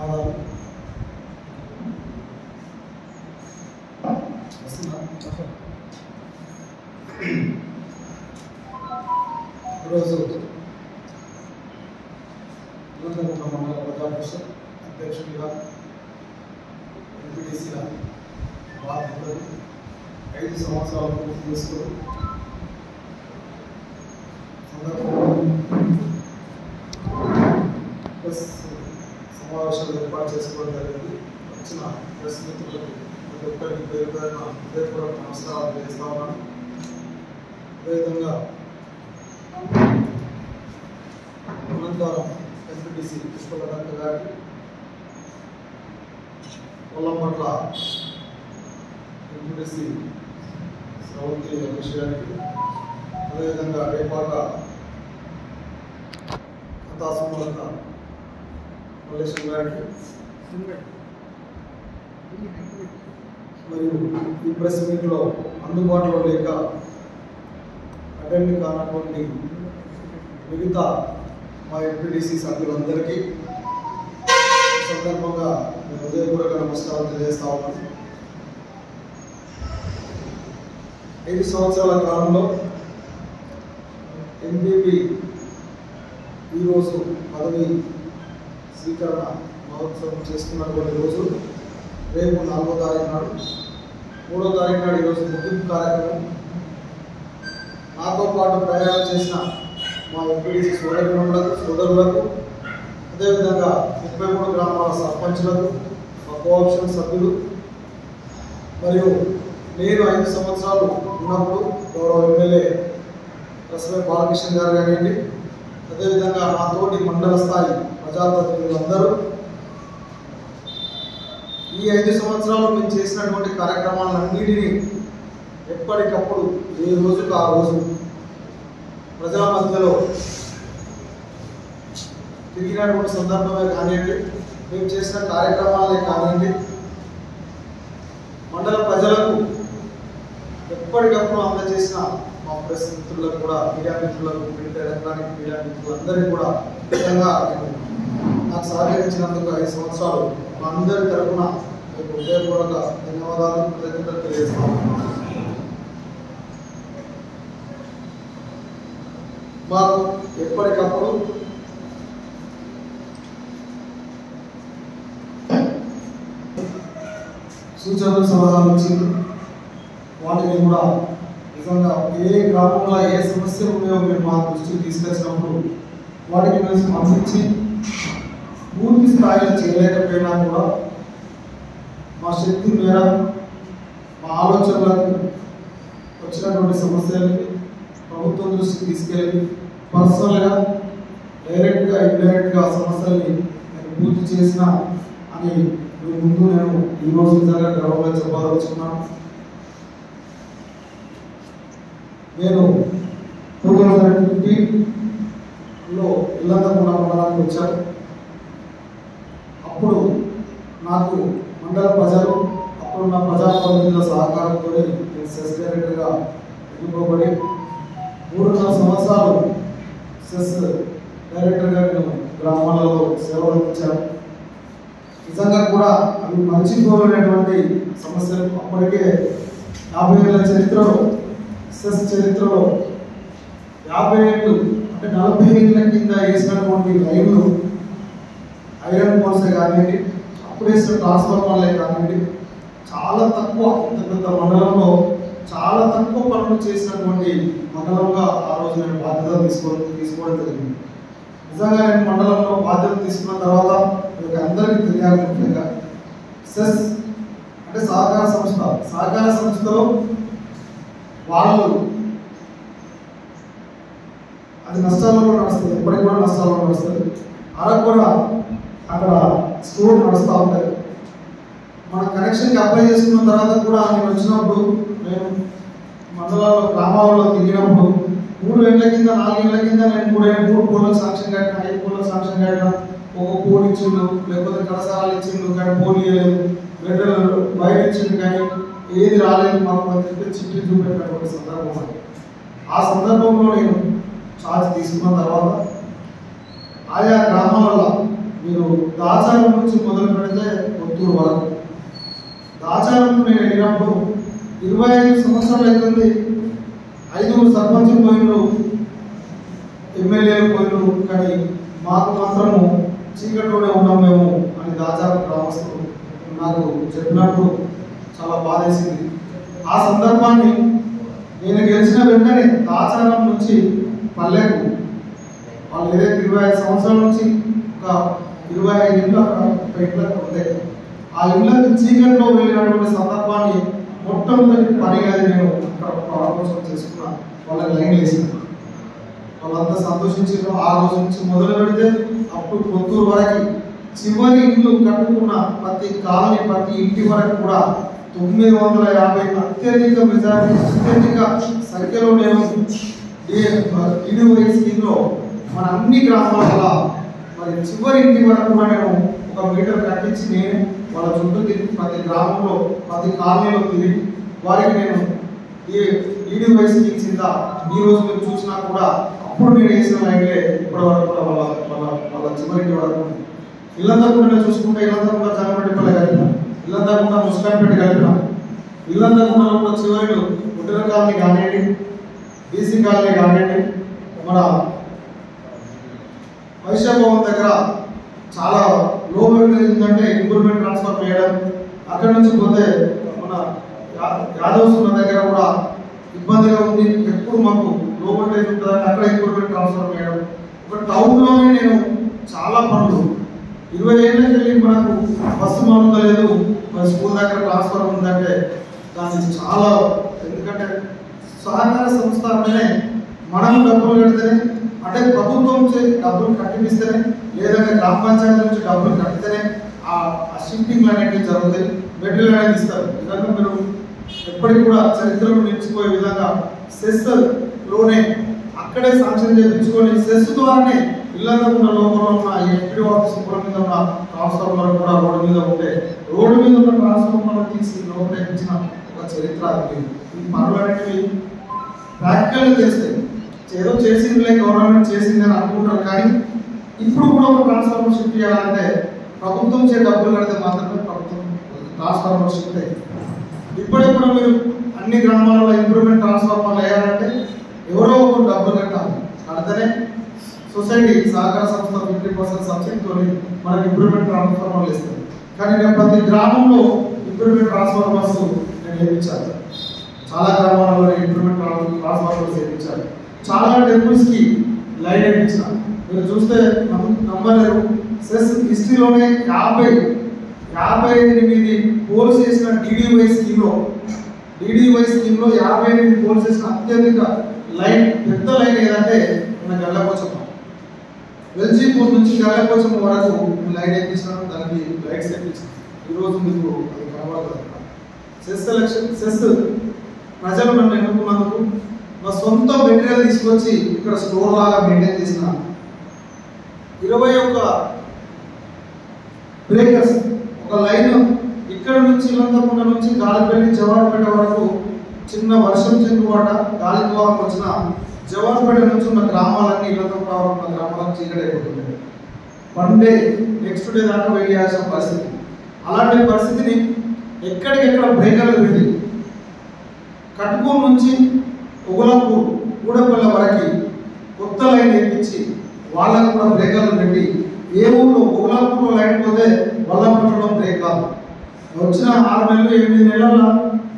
ధన్యవాదాలు. ఈరోజు ఇల్లంతకుంట మండల ప్రజా పరిషత్ అధ్యక్షుడిగా ఎంపీటీసీగా బాధ్యతలు 5 సంవత్సరాలు పూర్తి చేసుకుని ప్రెస్ సమావేశాలు ఏర్పాటు చేసుకోవడం జరిగింది. వచ్చిన ప్రెస్ మిత్రులకు ప్రతి ఒక్కరికి పేరు పేరున హృదయపూర్వక నమస్కారాలు తెలియజేస్తా ఉన్నాను. అదేవిధంగా అనంతరం ఎంపీటీసీ పుష్పలత గారికి, పొల్లంపట్ల ఎంపీటీసీ శ్రవంతి రమేష్ గారికి, అదేవిధంగా రేపాక కథాసుమలత మల్లేశం గారికి మరియు ఈ ప్రెస్ మీట్లో అందుబాటులో లేక అటెండ్ కానటువంటి మిగతా మా ఎంపీటీసీ సభ్యులందరికీ సందర్భంగా నేను హృదయపూర్వక నమస్కారం తెలియజేస్తా ఉన్నాను. 5 సంవత్సరాల కాలంలో ఎంపీపీ ఈరోజు పదవి స్వీకరణ మహోత్సవం చేసుకున్నటువంటి రోజు రేపు 4వ తారీఖు నాడు, 3వ తారీఖు నాడు ఈరోజు ముగింపు కార్యక్రమం. నాతో పాటు ప్రయాణం చేసిన మా ఎంపీటీసీ సోదరులకు అదేవిధంగా 33 గ్రామాల సర్పంచులకు, మా కోఆప్షన్ సభ్యులు మరియు నేను 5 సంవత్సరాలు ఉన్నప్పుడు గౌరవ ఎమ్మెల్యే రసమే బాలకృష్ణ గారు కానివ్వండి, అదేవిధంగా నా తోటి మండల స్థాయి ప్రజాప్రతినిధులందరూ ఈ 5 సంవత్సరాలు మేము చేసినటువంటి కార్యక్రమాలన్నిటినీ ఎప్పటికప్పుడు ఏ రోజుకు ఆ రోజు ప్రజల మధ్యలో తిరిగినటువంటి సందర్భమే కానివ్వండి, మేము చేసిన కార్యక్రమాలే కానివ్వండి, మండల ప్రజలకు ఎప్పటికప్పుడు అందజేసిన మా ప్రెస్ మిత్రులకు కూడా, మీడియా మిత్రులకు, ప్రింట్ ఎలక్ట్రానిక్ మీడియా మిత్రులందరికీ కూడా నిజంగా నాకు సహకరించినందుకు 5 సంవత్సరాలు మా అందరి తరఫున మీకు హృదయపూర్వక ధన్యవాదాలు, కృతజ్ఞతలు తెలియజేస్తాను. మాకు ఎప్పటికప్పుడు సూచనలు సలహాలు ఇచ్చింది. వాటిని కూడా నిజంగా ఏ గ్రామంలో ఏ సమస్యలు ఉన్నాయో మేము మా దృష్టికి తీసుకొచ్చినప్పుడు వాటికి మేము స్పందించి పూర్తి స్థాయిలో చేయలేకపోయినా కూడా మా శక్తి మేర మా ఆలోచనలకు వచ్చినటువంటి సమస్యలని ప్రభుత్వం దృష్టికి తీసుకెళ్ళి పర్సనల్గా డైరెక్ట్గా ఇండైరెక్ట్గా సమస్యల్ని నేను పూర్తి చేసిన అని మీ ముందు నేను ఈరోజు నిజంగా గర్వంగా చెప్పాలనుకున్నాను. నేను 2015లో ఇల్లంతకుంట మండలానికి వచ్చాను. అప్పుడు నాకు మండల ప్రజలు, అప్పుడున్న ప్రజాప్రతినిధుల సహకారంతో నేను సెస్ డైరెక్టర్గా ఎన్నుకోబడి 3.5 సంవత్సరాలు సెస్ డైరెక్టర్గా నేను గ్రామాలలో సేవలు అందించాను. నిజంగా కూడా అవి మర్చిపోలేనటువంటి సమస్యలు. అప్పటికే 50 ఏళ్ల చరిత్రలో, సెస్ చరిత్రలో 50 ఏళ్ళు అంటే 40 ఏళ్ళ కింద వేసినటువంటి రైళ్లు, ఐరన్ పోల్సే కానివ్వండి, అప్పుడు వేసిన ట్రాన్స్ఫార్మర్లే కానివ్వండి, చాలా తక్కువ, ఇంత పెద్ద మండలంలో చాలా తక్కువ పనులు చేసినటువంటి మండలంగా ఆ రోజు నేను బాధ్యత తీసుకోవడం జరిగింది. నిజంగా నేను మండలంలో బాధ్యత తీసుకున్న తర్వాత మీకు అందరికీ తెలియాలి, ముఖ్యంగా సెస్ అంటే సహకార సంస్థ. సహకార సంస్థలో వాళ్ళు అది నష్టాల్లో కూడా నడుస్తుంది, ఎప్పటికి కూడా నష్టాల్లో నడుస్తుంది. అరకొర అక్కడ స్టోర్ నడుస్తూ ఉంటాయి. మన కనెక్షన్కి అప్లై చేసుకున్న తర్వాత కూడా నేను వచ్చినప్పుడు, నేను మండలాల్లో గ్రామాలలో తిరిగినప్పుడు 3 ఏళ్ల కింద 4 ఏళ్ల కింద నేను 3 పోలకు సాంక్షన్ కట్టిన, 5 పోలకు సాంక్షన్ కట్టిన, ఒక పోల్ ఇచ్చిండు, లేకపోతే కడసారాలు ఇచ్చిండు కానీ పోల్ ఇవ్వలేదు, మెటీరియల్ బయట ఇచ్చిండు కానీ ఏది రాలేదు మాకు అని చెప్పి చిట్టి చూపెట్టినటువంటి సందర్భం. ఆ సందర్భంలో నేను ఛార్జ్ తీసుకున్న తర్వాత ఆయా గ్రామాలలో మీరు దాచారం నుంచి మొదలు పెడితే కొత్తూరు వరకు. దాచారంకు నేను వెళ్ళినప్పుడు 25 సంవత్సరాలు అవుతుంది. 5 సర్పంచులు పోయినరు, ఎమ్మెల్యేలు పోయినరు, కానీ మాకు మాత్రము చీకట్లోనే ఉన్నాం మేము అని దాచారం గ్రామస్తులు నాకు చెప్పినప్పుడు చాలా బాధేసింది. ఆ సందర్భాన్ని నేను గెలిచిన వెంటనే దాచారం నుంచి పల్లెకు వాళ్ళు ఏదైతే 25 సంవత్సరాల నుంచి ఒక 25 ఇళ్ళు అక్కడ ఇళ్ళకు ఉంటాయి. ఆ ఇళ్ళకి చీకట్లో వెళ్ళినటువంటి సందర్భాన్ని మొట్టమొదటి పనిగా నేను అక్కడ ప్రారంభోత్సవం చేసుకున్నా. వాళ్ళకి లైన్ వేసిన వాళ్ళంతా సంతోషించారు. ఆ రోజు నుంచి మొదలు పెడితే అప్పుడు కొత్తూరు వరకు చివరి ఇల్లు కట్టుకున్న ప్రతి కాలనీ ప్రతి ఇంటి వరకు కూడా 950 అత్యధిక మెజారిటీ అత్యధిక సంఖ్యలో నేను DDY స్కీమ్లో మన అన్ని గ్రామాల మరి చివరి ఇంటి వరకు కూడా నేను 1 మీటర్ కట్టించి నేను వాళ్ళ చుట్టూ తిరిగి ప్రతి గ్రామంలో ప్రతి కాలనీలో తిరిగి వారికి నేను DDY స్కీమ్ కింద ఈ రోజు మీరు చూసినా కూడా అప్పుడు నేను వేసిన లైన్లే ఇప్పటి వరకు కూడా వాళ్ళ చివరి ఇంటి వరకు ఇల్లంతా కూడా నేను చూసుకుంటే ఇల్లంతా కూడా జనపల్లి కలిపిన, ఇల్లంతా కూడా ముస్కాన్పేట కలిపిన, ఇల్లంతా కూడా చివరిలో ఉత్తర కాలనీ కానివ్వండి, BC కాలనీ కానివ్వండి, మన వైశ్య భవన్ దగ్గర చాలా లో వోల్టేజ్ ఉందంటే ఇంప్రూవ్మెంట్ ట్రాన్స్ఫర్ చేయడం, అక్కడ నుంచి పోతే మన యాదవ్స్ ఉన్న దగ్గర కూడా ఇబ్బందిగా ఉంది, ఎప్పుడు మాకు లో వోల్టేజ్ ఉంటుందని అక్కడ ఇంప్రూవ్మెంట్ ట్రాన్స్ఫర్ చేయడం. ఒక టౌన్లోనే నేను చాలా పనులు 20 ఏళ్ళకి వెళ్ళి మనకు బస్సు మారుతలేదు, స్కూల్ దగ్గర ట్రాన్స్ఫర్ ఉందంటే దానికి చాలా, ఎందుకంటే సహకార సంస్థ అంటేనే మనం డబ్బులు కడితేనే, అంటే ప్రభుత్వం డబ్బులు కట్టిపిస్తేనే లేదంటే గ్రామ పంచాయతీ నుంచి డబ్బులు కడితేనే ఆ షిఫ్టింగ్లు అనేవి జరుగుతాయి, మెటీరియల్ అనేది ఇస్తారు. ఇదంతా మీరు ఎప్పటికి కూడా చరిత్రలో నిలిచిపోయే విధంగా సెస్లోనే అక్కడే శాంక్షన్ చేయించుకొని సెస్ ద్వారానే ఇళ్ళంతా కూడా లోపల ఉన్న ఎంపీ ఆఫీస్ కూడా మీద ఉన్న ట్రాన్స్ఫార్మర్ కూడా రోడ్డు మీద ఉంటే రోడ్డు మీద ఉన్న ట్రాన్స్ఫార్మర్ తీసి లోపల ఇచ్చిన ఒక చరిత్ర. ఈ పనులు అనేవి ప్రాక్టికల్గా చేస్తాయి, ఏదో చేసిందిలే గవర్నమెంట్ చేసింది అని అనుకుంటారు, కానీ ఇప్పుడు కూడా ఒక ట్రాన్స్ఫార్మర్ షిఫ్ట్ చేయాలంటే ప్రభుత్వం చే డబ్బులు కడితే మాత్రమే ప్రభుత్వం ట్రాన్స్ఫార్మర్ షిఫ్ట్ అయ్యింది. ఇప్పుడే కూడా మీరు అన్ని గ్రామాలలో ఇంప్రూవ్మెంట్ ట్రాన్స్ఫార్మర్లు వేయాలంటే ఎవరో ఒకరు డబ్బులు కట్టాలి, కడితేనే సొసైటీ సహకార సంస్థ 50% సబ్సిడీతో మనకి ఇంప్రూవ్మెంట్ ట్రాన్స్ఫార్మర్లు ఇస్తుంది. కానీ నేను ప్రతి గ్రామంలో ఇంప్రూవ్మెంట్ ట్రాన్స్ఫార్మర్స్ నేను వేయించాను, చాలా గ్రామాలలో ఇంప్రూవ్మెంట్ ట్రాన్స్ఫార్మర్స్ వేయించాను, చాలా టెంపుల్స్కి లైన్ వేయించాను. మీరు చూస్తే నమ్మలేరు, సెస్ హిస్టరీలోనే 58 పోల్స్ చేసిన DDY స్కీమ్లో 58 పోల్స్ చేసిన అత్యధిక లైన్ పెద్ద లైన్ ఏదంటే మన గల్లపోచమ్మ, వెల్జీపూర్ నుంచి గల్లపోచమ్మ వరకు లైన్ వేయించినాను, దానికి లైట్స్ వేయించాను. ఈరోజు మీకు అది కనబడదు. సెస్ ప్రజలు నన్ను ఎన్నుకున్నందుకు నా సొంత మెటీరియల్ తీసుకొచ్చి ఇక్కడ స్టోర్ లాగా మెయింటైన్ చేసిన 21 బ్రేకర్స్, ఒక లైన్ ఇక్కడ నుంచి ఇల్లంతకుండ నుంచి గాలిపల్లి జవాన్పేట వరకు చిన్న వర్షం చెందుబాట గాలి ద్వారం వచ్చిన జవాన్పేట నుంచి ఉన్న గ్రామాలన్నీ ఇల్లంతకుండ వరకు ఉన్న గ్రామాలకు చీకటి అయిపోతుంది. 1 డే నెక్స్ట్ డే దాకా వెయిట్ చేయాల్సిన పరిస్థితి. అలాంటి పరిస్థితిని ఎక్కడికెక్కడ బ్రేకర్లు పెట్టి కట్కూరు నుంచి ఉగలాపూర్ కూడపల్లి వరకు కొత్త లైన్ వేయించి వాళ్ళకు కూడా బ్రేకర్లు పెట్టి, ఏ ఊళ్ళో ఉగలాపూర్లో లైన్ పోతే వల్లపట్లలో బ్రేక్ కాదు. వచ్చిన 6 నెలలు 8 నెలల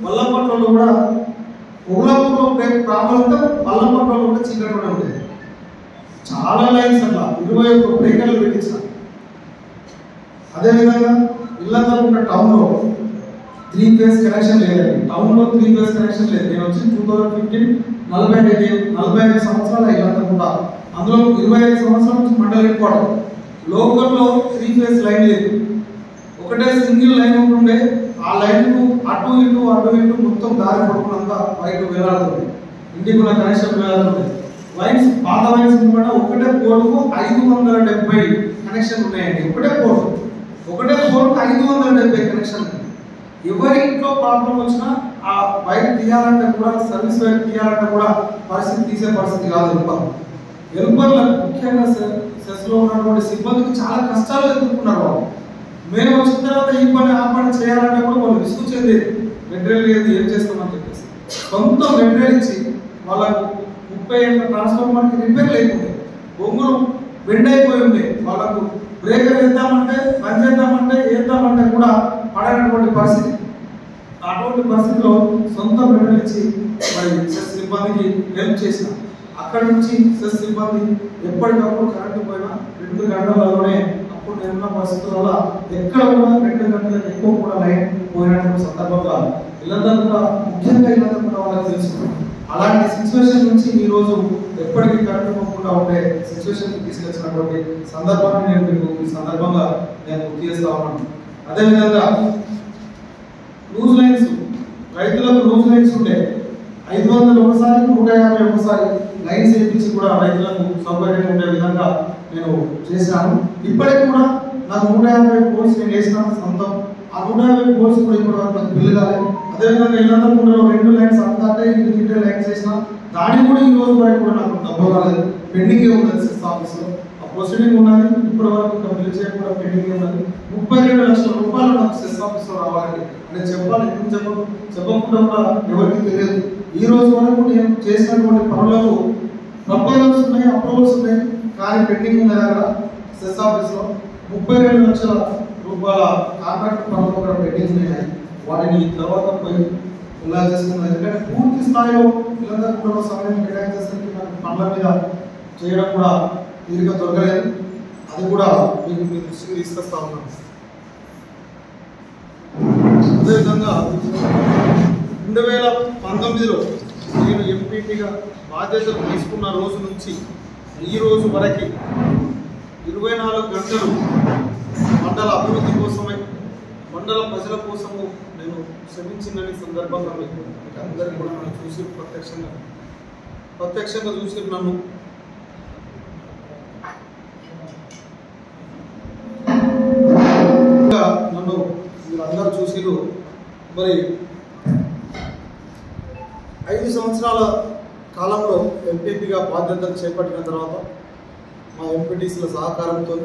వల్లపట్లలో కూడా ఉగలాపూర్లో బ్రేక్ ప్రాబ్లంతో వల్లపట్లలో కూడా చీకటి ఉండేది. చాలా లైన్స్ అట్లా 21 బ్రేకర్లు పెట్టించిన. అదేవిధంగా ఇల్లంతా ఉన్న టౌన్లో 3 ఫేజ్ కనెక్షన్ లేదండి, టౌన్లో 3 ఫేజ్ కనెక్షన్ లేదు. నేను వచ్చి 2015 45 సంవత్సరాలు ఇల్లంతా కూడా, అందులో 25 సంవత్సరాల నుంచి మండల హెడ్ క్వార్టర్ లోకల్లో 3 ఫేజ్ లైన్ లేదు, ఒకటే సింగిల్ లైన్ ఉంటుండే. ఆ లైన్కు అటు ఇటు మొత్తం దారి పడుకున్నంత వైపు వేలాడుతుంది, ఇంటికి ఉన్న కనెక్షన్ వేలాడుతుంది. లైన్స్ పాత లైన్స్ కూడా ఒకటే పోల్కు 570 కనెక్షన్ ఉన్నాయండి. ఒకటే పోల్కు 570 కనెక్షన్. ఎవరి ఇంట్లో ప్రాబ్లం వచ్చినా ఆ వైర్ తీయాలంటే కూడా, సర్వీస్ వైర్ తీయాలంటే కూడా తీసే పరిస్థితి కాదు. హెల్పర్లకు ముఖ్యంగా సెస్ సెస్లో ఉన్నటువంటి సిబ్బందికి చాలా కష్టాలు ఎదుర్కొన్నారు. వాళ్ళు మేము వచ్చిన తర్వాత ఈ పని ఆ పని చేయాలంటే కూడా వాళ్ళు విసుగు చెందేది. మెటీరియల్ లేదు, ఏం చేస్తామని చెప్పేసి సొంత మెటీరియల్ ఇచ్చి వాళ్ళకు 30 ఏళ్ళ ట్రాన్స్ఫార్మర్కి రిపేర్ లేకుండే, బొంగులు బెండ్ అయిపోయి ఉండే, వాళ్ళకు బ్రేకర్ వేద్దామంటే బంద్ చేద్దామంటే వేద్దామంటే కూడా పడనటువంటి పరిస్థితి. అటువంటి పరిస్థితిలో సొంత మెటీరియల్ ఇచ్చి మరి సెస్ సిబ్బందికి హెల్ప్ చేసిన. అక్కడి నుంచి సెస్ సిబ్బంది ఎప్పటికప్పుడు కరెంటు పోయినా 2 గంటలలోనే, అప్పుడు నేనున్న పరిస్థితుల వల్ల ఎక్కడ కూడా 2 గంటలకు ఎక్కువ కూడా లైన్ పోయినటువంటి సందర్భంగా వీళ్ళందరూ కూడా, ముఖ్యంగా వీళ్ళందరూ కూడా వాళ్ళకి తెలుసు. అలాంటి సిచ్యువేషన్ నుంచి ఈ రోజు ఎప్పటికీ కరెంటు పోకుండా ఉండే సిచ్యువేషన్ తీసుకొచ్చినటువంటి సందర్భాన్ని నేను మీకు ఈ సందర్భంగా నేను గుర్తు చేస్తా ఉన్నాను. అదేవిధంగా లూజ్ లైన్స్, రైతులకు లూజ్ లైన్స్ ఉండే 500 ఒకసారి 150 ఒకసారి లైన్స్ వేయించి కూడా రైతులకు సౌకర్యంగా ఉండే విధంగా నేను చేశాను. ఇప్పటికి కూడా నాకు 150 పోల్స్ నేను వేసినాను సొంతం. ఆ 150 పోల్స్ కూడా ఇప్పుడు నాకు బిల్లు కాలేదు. అదేవిధంగా ఇళ్ళందరూ 2 లైన్స్ అంతా ఇంటి లైన్స్ వేసిన దాన్ని కూడా ఈ రోజు వరకు కూడా నాకు డబ్బులు రాలేదు, పెండింగే ఉన్నది సెస్ ఆఫీస్లో. ఆ ప్రొసీడింగ్ ఉన్నది, ఇప్పటి వరకు బిల్లు చేయడం కూడా పెండింగే ఉన్నది. 32 లక్షల రూపాయలు నాకు సెస్ ఆఫీస్లో రావాలండి అంటే చెప్పాలి. ఎందుకు చెప్పకుండా కూడా ఎవరికి తెలియదు. ఈ రోజు వరకు నేను చేసినటువంటి పనులకు ప్రపోజల్స్ ఉన్నాయి, అప్రూవల్స్ ఉన్నాయి, కానీ పెండింగ్ ఉన్నది అక్కడ సెస్ ఆఫీస్లో. 32 లక్షల రూపాయల కాంట్రాక్ట్ పనులు కూడా పెండింగ్ ఉన్నాయి. వాటిని తర్వాత పోయి ఇలా చేస్తున్నాను. ఎందుకంటే పూర్తి స్థాయిలో పిల్లలందరూ కూడా సమయం కేటాయించేసరికి నాకు పనుల మీద చేయడం కూడా తీరిక దొరకలేదు. అది కూడా మీకు మీ దృష్టికి తీసుకొస్తా ఉన్నాను. అదేవిధంగా 2019లో నేను ఎంపీటీగా బాధ్యతలు తీసుకున్న రోజు నుంచి ఈ రోజు వరకు 24 గంటలు మండల అభివృద్ధి కోసమై, మండల ప్రజల కోసము నేను శ్రమించిందని సందర్భంగా మీకు అందరికీ కూడా నన్ను చూసి ప్రత్యక్షంగా చూసి నన్ను మీరందరూ చూసిరు. మరి 5 సంవత్సరాల కాలంలో ఎంపీపీగా బాధ్యతలు చేపట్టిన తర్వాత మా ఎంపీటీసీల సహకారంతో,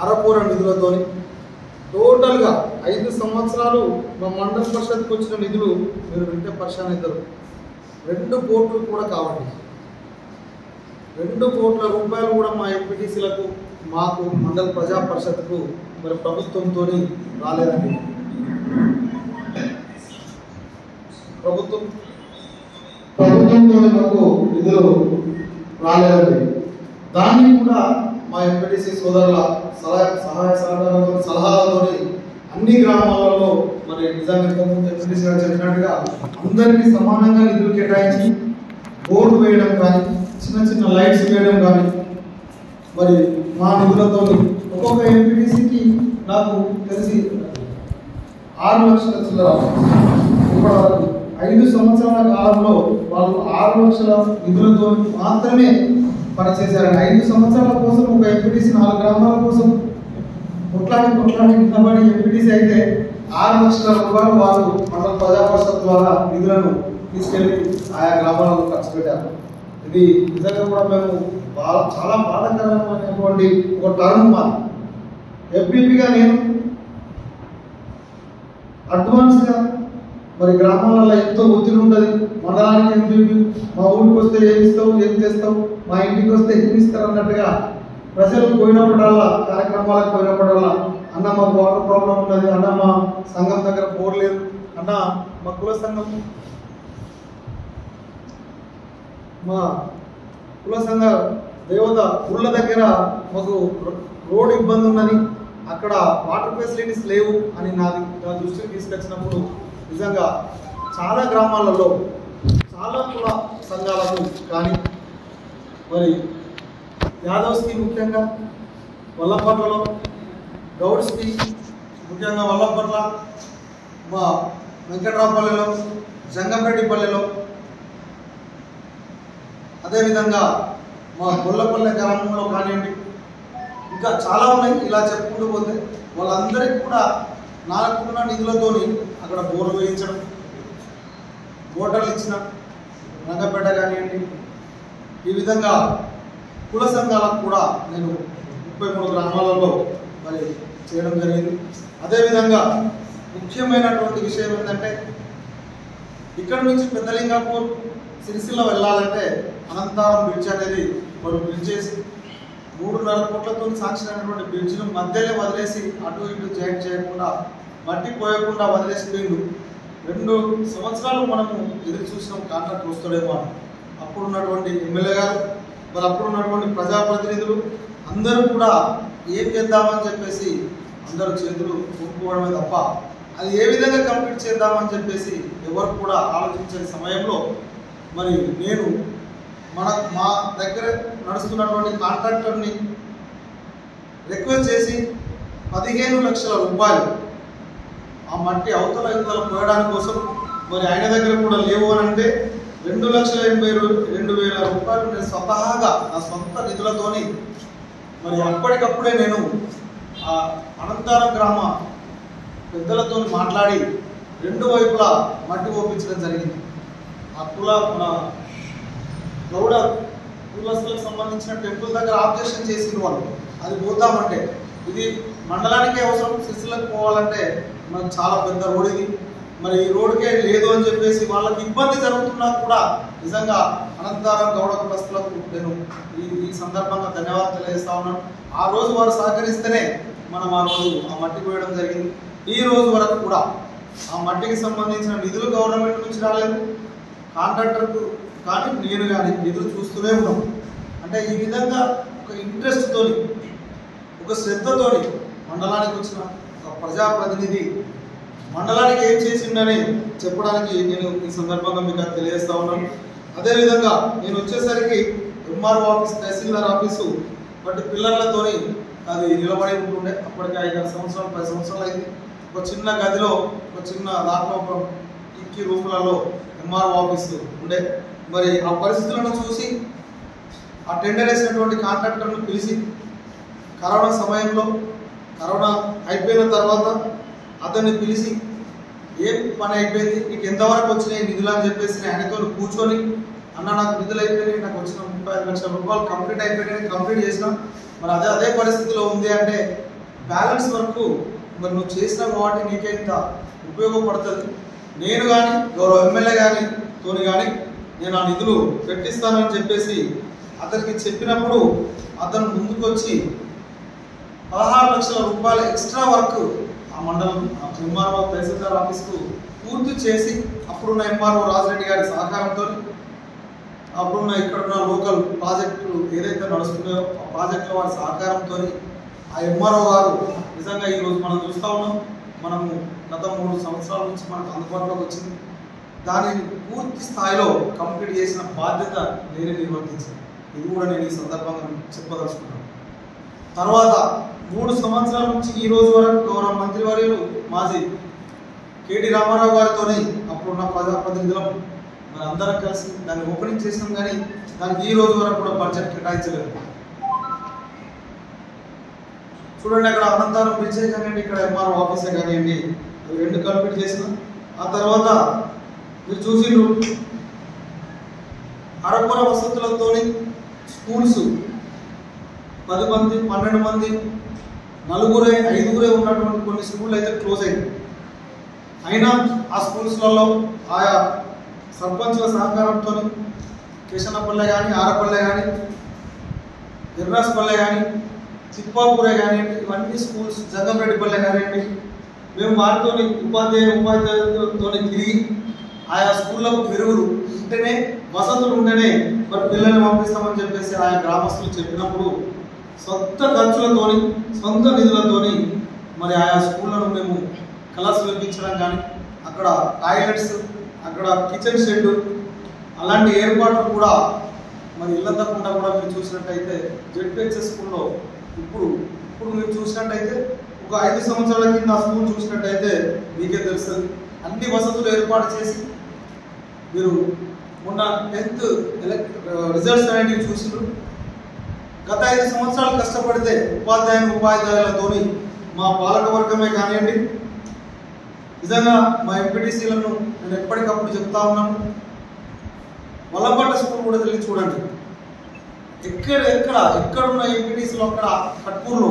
అరపూర నిధులతో టోటల్గా 5 సంవత్సరాలు మా మండల పరిషత్కి వచ్చిన నిధులు మీరు వింటే పరిశాన్ అవుతారు. 2 కోట్లు కూడా కావండి. 2 కోట్ల రూపాయలు కూడా మా ఎంపీటీసీలకు, మాకు మండల ప్రజా పరిషత్కు మరి ప్రభుత్వంతో రాలేదండి. ప్రభుత్వంతో మాకు నిధులు రాలేదండి. దాన్ని కూడా మా ఎంపీటీసీ సోదరుల సలహాలతో అన్ని గ్రామాలలో మరి నిజంగా ఎంపీటీసీ గారు చెప్పినట్టుగా అందరికీ సమానంగా నిధులు కేటాయించి బోర్డు వేయడం కానీ, చిన్న లైట్స్ వేయడం కానీ, మరి మా నిధులతో ఒక్కొక్క ఎంపీటీసీకి నాకు తెలిసి 6 లక్షల చిల్లర ఇప్పటివరకు 5 సంవత్సరాల కాలంలో వాళ్ళు 6 లక్షల నిధులతో మాత్రమే పనిచేశారని. 5 సంవత్సరాల కోసం ఒక ఎంపీటీసీ 4 గ్రామాల కోసం కొట్లాడి నిలబడి ఎంపీటీసీ అయితే 6 లక్షల రూపాయలు వాళ్ళు మండల ప్రజా పరిషత్ ద్వారా నిధులను తీసుకెళ్లి ఆయా గ్రామాలలో ఖర్చు పెట్టారు. ఇది నిజంగా కూడా మేము చాలా బాధాకరమైనటువంటి ఒక టర్మ్. మా ఎంపీపీగా నేను అడ్వాన్స్గా మరి గ్రామాలలో ఎంతో ఒత్తిడి ఉంటుంది. మండలానికి ఎంపీపీ, మా ఊరికి వస్తే ఏం ఇస్తావు, ఏం చేస్తావు, మా ఇంటికి వస్తే ఏమి ఇస్తారు అన్నట్టుగా ప్రజలు పోయినప్పుడల్లా, కార్యక్రమాలకు పోయినప్పుడల్లా, అన్న మాకు వాటర్ ప్రాబ్లం ఉన్నది, అన్న మా సంఘం దగ్గర బోర్ లేదు, అన్న మా కుల సంఘం దేవత ఊళ్ళ దగ్గర మాకు రోడ్ ఇబ్బంది ఉన్నది, అక్కడ వాటర్ ఫెసిలిటీస్ లేవు అని నా దృష్టికి తీసుకొచ్చినప్పుడు నిజంగా చాలా గ్రామాలలో, చాలా కుల సంఘాలకు కానీ, మరి యాదవ్స్కి ముఖ్యంగా వల్లపట్లలో, గౌడ్స్కి ముఖ్యంగా వల్లపట్ల, మా వెంకట్రావుపల్లెలో, జంగంరెడ్డిపల్లెలో, అదేవిధంగా మా గొల్లపల్లె గ్రామంలో కానివ్వండి, ఇంకా చాలా ఉన్నాయి. ఇలా చెప్పుకుంటూ పోతే వాళ్ళందరికీ కూడా నాకున్న నిధులతో అక్కడ బోర్లు వేయించడం, మోటార్లు ఇచ్చిన రంగపేట కానివ్వండి, ఈ విధంగా కుల సంఘాలకు కూడా నేను 33 గ్రామాలలో మరి చేయడం జరిగింది. అదేవిధంగా ముఖ్యమైనటువంటి విషయం ఏంటంటే ఇక్కడ నుంచి పెద్దలింగాపూర్ సిరిసిల్ల వెళ్ళాలంటే అనంతరం బ్రిడ్జ్ అనేది వాళ్ళు బ్రిడ్జ్ చేసి 3.5 కోట్లతో శాంక్షన్ అయినటువంటి బ్రిడ్జ్ను మధ్యలో వదిలేసి అటు ఇటు జాయింట్ చేయకుండా మట్టి పోయకుండా వదిలేసి పోయిండు. 2 సంవత్సరాలు మనము ఎదురు చూసినాం కాంట్రాక్ట్ వస్తాడేమో అని. అప్పుడు ఉన్నటువంటి ఎమ్మెల్యే గారు మరి అప్పుడు ఉన్నటువంటి ప్రజాప్రతినిధులు అందరూ కూడా ఏం చేద్దామని చెప్పేసి అందరూ చేతులు కొనుక్కోవడమే తప్ప అది ఏ విధంగా కంప్లీట్ చేద్దామని చెప్పేసి ఎవరు కూడా ఆలోచించే సమయంలో మరి నేను మా దగ్గర నడుస్తున్నటువంటి కాంట్రాక్టర్ని రిక్వెస్ట్ చేసి 15 లక్షల రూపాయలు ఆ మట్టి అవతల పోయడానికి కోసం మరి ఆయన దగ్గర కూడా లేవు అని అంటే 2,82,000 రూపాయలు నేను స్వతహాగా నా సొంత నిధులతోని మరి అప్పటికప్పుడే నేను ఆ అనంతరం గ్రామ పెద్దలతో మాట్లాడి 2 వైపులా మట్టి ఓపించడం జరిగింది. ఆ మన గౌడ కులస్తులకు సంబంధించిన టెంపుల్ దగ్గర ఆబ్జెక్షన్ చేసిన వాళ్ళు అది పోతామంటే ఇది మండలానికే అవసరం, సిరిసిల్లకు పోవాలంటే మనకు చాలా పెద్ద రోడ్ ఇది, మరి ఈ రోడ్కే లేదు అని చెప్పేసి వాళ్ళకి ఇబ్బంది జరుగుతున్నా కూడా నిజంగా అనంతరం గౌడ కులస్తులకు నేను ఈ సందర్భంగా ధన్యవాదాలు తెలియజేస్తా ఉన్నాను. ఆ రోజు వారు సహకరిస్తేనే మనం ఆ రోజు ఆ మట్టి పోయడం జరిగింది. ఈ రోజు వరకు కూడా ఆ మట్టికి సంబంధించిన నిధులు గవర్నమెంట్ నుంచి రాలేదు, కాంట్రాక్టర్కు కానీ నేను కానీ నిధులు చూస్తూనే ఉన్నాం. అంటే ఈ విధంగా ఒక ఇంట్రెస్ట్తోని ఒక శ్రద్ధతోని మండలానికి వచ్చిన ఒక ప్రజాప్రతినిధి మండలానికి ఏం చేసిండని చెప్పడానికి నేను ఈ సందర్భంగా మీకు తెలియజేస్తా ఉన్నాను. అదేవిధంగా నేను వచ్చేసరికి ఎంఆర్ఓ ఆఫీస్, తహసీల్దార్ ఆఫీసు బట్టి పిల్లర్లతోని అది నిలబడి ఉంటుండే. అప్పటికి 5 సంవత్సరాలు 10 సంవత్సరాలు అయింది. ఒక చిన్న గదిలో ఒక చిన్న దాంట్లో ఇక్కి రూములలో ఎంఆర్ఓ ఆఫీసు ఉండే. మరి ఆ పరిస్థితులను చూసి ఆ టెండర్ వేసినటువంటి కాంట్రాక్టర్ను పిలిచి కరోనా సమయంలో కరోనా అయిపోయిన తర్వాత అతన్ని పిలిచి ఏం పని అయిపోయింది, నీకు ఎంతవరకు వచ్చినాయి నిధులు అని చెప్పేసి ఆయనతో కూర్చొని అన్న నాకు నిధులు అయిపోయినాయి, నాకు వచ్చిన 35 లక్షల రూపాయలు కంప్లీట్ అయిపోయినాయి, కంప్లీట్ చేసినా మరి అదే పరిస్థితిలో ఉంది అంటే బ్యాలెన్స్ వరకు మరి నువ్వు చేసిన కాబట్టి నీకే ఇంత ఉపయోగపడుతుంది, నేను కానీ గౌరవ ఎమ్మెల్యే కానీ తోని కానీ నేను ఆ నిధులు పెట్టిస్తానని చెప్పేసి అతనికి చెప్పినప్పుడు అతను ముందుకు వచ్చి 16 లక్షల రూపాయల ఎక్స్ట్రా వర్క్ ఆ మండలం ఎంఆర్ఓ తహసీల్దార్ ఆఫీస్కు పూర్తి చేసి అప్పుడున్న ఎంఆర్ఓ రాజరెడ్డి గారి సహకారంతో అప్పుడున్న ఇక్కడున్న లోకల్ ప్రాజెక్టులు ఏదైతే నడుస్తున్నాయో ఆ ప్రాజెక్టుల వారి సహకారంతో ఆ ఎంఆర్ఓ గారు నిజంగా ఈరోజు మనం చూస్తూ ఉన్నాం. మనము గత 3 సంవత్సరాల నుంచి మనకు అందుబాటులోకి వచ్చింది. దానిని పూర్తి స్థాయిలో కంప్లీట్ చేసిన బాధ్యత నేనే నిర్వర్తించింది. ఇది కూడా నేను ఈ సందర్భంగా చెప్పదలుచుకున్నాను. తర్వాత 3 సంవత్సరాల నుంచి ఈ రోజు వరకు గౌరవ మంత్రివర్యులు మాజీ కేటీ రామారావు గారితో అప్పుడున్న ప్రజాప్రతినిధులం మరి అందరం కలిసి దాన్ని ఓపెనింగ్ చేసినాం, కానీ దానికి ఈ రోజు వరకు కూడా బడ్జెట్ కేటాయించలేదు. చూడండి, అక్కడ అనంతరం బ్రిడ్జే కానివ్వండి, ఇక్కడ ఎంఆర్ఓ ఆఫీసే కానివ్వండి, అవి 2 కంప్లీట్ చేసినాం. ఆ తర్వాత మీరు చూసిండ్రు అరకొర వసతులతో స్కూల్స్ 10 మంది 12 మంది 4 5 ఉన్నటువంటి కొన్ని స్కూళ్ళు అయితే క్లోజ్ అయింది. అయినా ఆ స్కూల్స్లలో ఆయా సర్పంచుల సహకారంతో కిషనపల్లె కానీ, ఆరపల్లె కానీ, ఎర్రాస్పల్లె కానీ, చిప్పాపూరే కానివ్వండి, ఇవన్నీ స్కూల్స్, జగంరెడ్డిపల్లె కానివ్వండి, మేము వారితో ఉపాధ్యాయులతో తిరిగి ఆయా స్కూళ్ళకు మెరుగులు ఉంటేనే, వసతులు ఉంటేనే మరి పిల్లల్ని పంపిస్తామని చెప్పేసి ఆయా గ్రామస్తులు చెప్పినప్పుడు సొంత ఖర్చులతోని సొంత నిధులతోని మరి ఆయా స్కూళ్ళను మేము కలర్స్ వేయించడం కానీ, అక్కడ టాయిలెట్స్, అక్కడ కిచెన్ షెడ్ అలాంటి ఏర్పాట్లు కూడా మరి ఇళ్ళ తప్పకుండా కూడా మీరు చూసినట్టయితే జెడ్పిహెచ్ఎస్ స్కూల్లో ఇప్పుడు మీరు చూసినట్టయితే ఒక 5 సంవత్సరాల కింద ఆ స్కూల్ చూసినట్టయితే మీకే తెలుస్తుంది. అన్ని వసతులు ఏర్పాటు చేసి మీరు మొన్న 10th రిజల్ట్స్ అనేవి చూసినారు. గత 5 సంవత్సరాలు కష్టపడితే ఉపాధ్యాయులతోని మా పాలకవర్గమే కానివ్వండి, నిజంగా మా ఎంపీటీసీలను నేను ఎప్పటికప్పుడు చెప్తా ఉన్నాను. వల్లపట్ల స్కూల్ కూడా వెళ్ళి చూడండి. ఎక్కడున్న ఎంపీటీసీలో అక్కడ కట్పూర్లో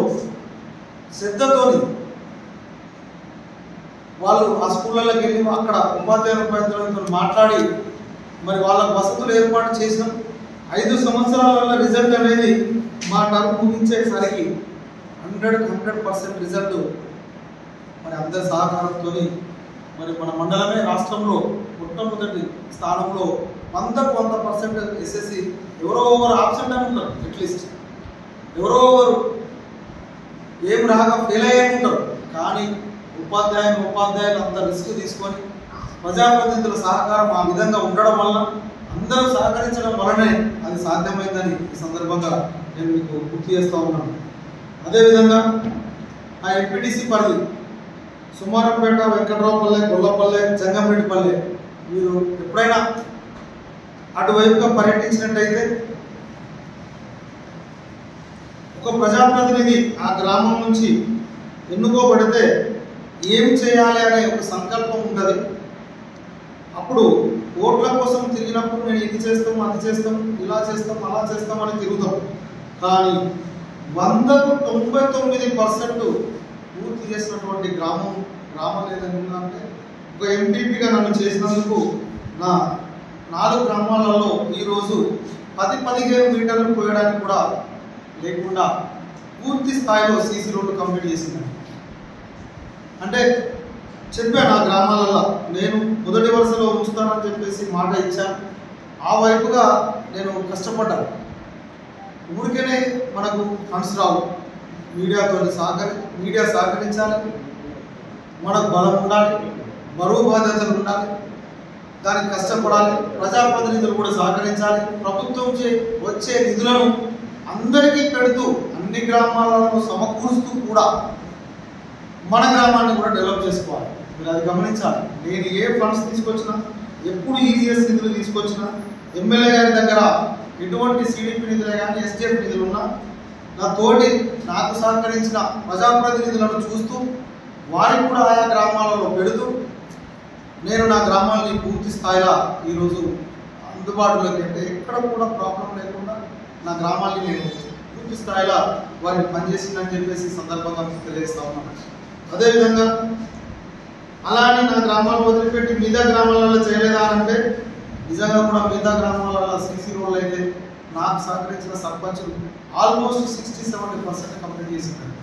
శ్రద్ధతోని వాళ్ళు ఆ స్కూళ్ళలోకి వెళ్ళి అక్కడ ఉపాధ్యాయులతో మాట్లాడి మరి వాళ్ళకు వసతులు ఏర్పాటు చేసినాం. 5 సంవత్సరాల రిజల్ట్ అనేది మా టర్మ్ ముగించేసరికి 100% రిజల్ట్ మరి అందరి సహకారంతో మరి మన మండలమే రాష్ట్రంలో మొట్టమొదటి స్థానంలో 100% ఎస్ఎస్సి. ఎవరో ఒకరు ఆబ్సెంట్ అని ఉంటారు, అట్లీస్ట్ ఎవరో ఒకరు ఏం రాగా ఫెయిల్ అయ్యే ఉంటారు. కానీ ఉపాధ్యాయులు అంత రిస్క్ తీసుకొని ప్రజాప్రతినిధుల సహకారం ఆ విధంగా ఉండడం వల్ల, అందరూ సహకరించడం వలనే అది సాధ్యమైందని ఈ సందర్భంగా నేను మీకు గుర్తు చేస్తూ ఉన్నాను. అదేవిధంగా ఆ ఎంపీటీసీ పరిధి సుమారంపేట, వెంకట్రావుపల్లె, గొల్లపల్లె, జంగంరెడ్డిపల్లె, మీరు ఎప్పుడైనా అటువైపుగా పర్యటించినట్టయితే ఒక ప్రజాప్రతినిధి ఆ గ్రామం నుంచి ఎన్నుకోబడితే ఏం చేయాలి అనే ఒక సంకల్పం ఉంటుంది. అప్పుడు ఓట్ల కోసం తిరిగినప్పుడు నేను ఇది చేస్తాం, అది చేస్తాం, ఇలా చేస్తాం, అలా చేస్తాం అని తిరుగుతాం. కానీ 199% పూర్తి చేసినటువంటి గ్రామం ఏదైనా అంటే ఒక ఎంపీపీగా నన్ను చేసినందుకు నా 4 గ్రామాలలో ఈరోజు 10-15 మీటర్లు పోయడానికి కూడా లేకుండా పూర్తి స్థాయిలో సీసీ రోడ్లు కంప్లీట్ చేసింది. అంటే చెప్పాను ఆ గ్రామాలలో నేను మొదటి వరుసలో ఉంచుతానని చెప్పేసి మాట ఇచ్చాను. ఆ వైపుగా నేను కష్టపడ్డాను. ఊరికేనే మనకు ఫండ్స్ రావు, మీడియా సహకరించాలి, మనకు బలం ఉండాలి, బరువు బాధ్యతలు ఉండాలి, దానికి కష్టపడాలి, ప్రజాప్రతినిధులు కూడా సహకరించాలి. ప్రభుత్వం వచ్చే నిధులను అందరికీ పెడుతూ అన్ని గ్రామాలను సమకూరుస్తూ కూడా మన గ్రామాన్ని కూడా డెవలప్ చేసుకోవాలి. మీరు అది గమనించాలి. నేను ఏ ఫండ్స్ తీసుకొచ్చినా, ఎప్పుడు ఈజీఎస్ నిధులు తీసుకొచ్చినా, ఎమ్మెల్యే గారి దగ్గర ఎటువంటి సిడిపి నిధులే కానీ ఎస్డిఎఫ్ నిధులు ఉన్నా నా తోటి నాకు సహకరించిన ప్రజాప్రతినిధులను చూస్తూ వారికి కూడా ఆయా గ్రామాలలో పెడుతూ నేను నా గ్రామాన్ని పూర్తి స్థాయిలో ఈరోజు అందుబాటులోకి అంటే ఎక్కడ కూడా ప్రాబ్లం లేకుండా నా గ్రామాన్ని నేను పూర్తి స్థాయిలో వారిని పనిచేసిందని చెప్పేసి సందర్భంగా తెలియజేస్తా ఉన్నాను. అదేవిధంగా అలానే నా గ్రామాలు వదిలిపెట్టి మిగతా గ్రామాలలో చేయలేదా అంటే నిజంగా కూడా మిగతా గ్రామాలలో సీసీ రోడ్లు అయితే నాకు సహకరించిన సర్పంచులు ఆల్మోస్ట్ 60-70% కంప్లీట్ చేసిందండి.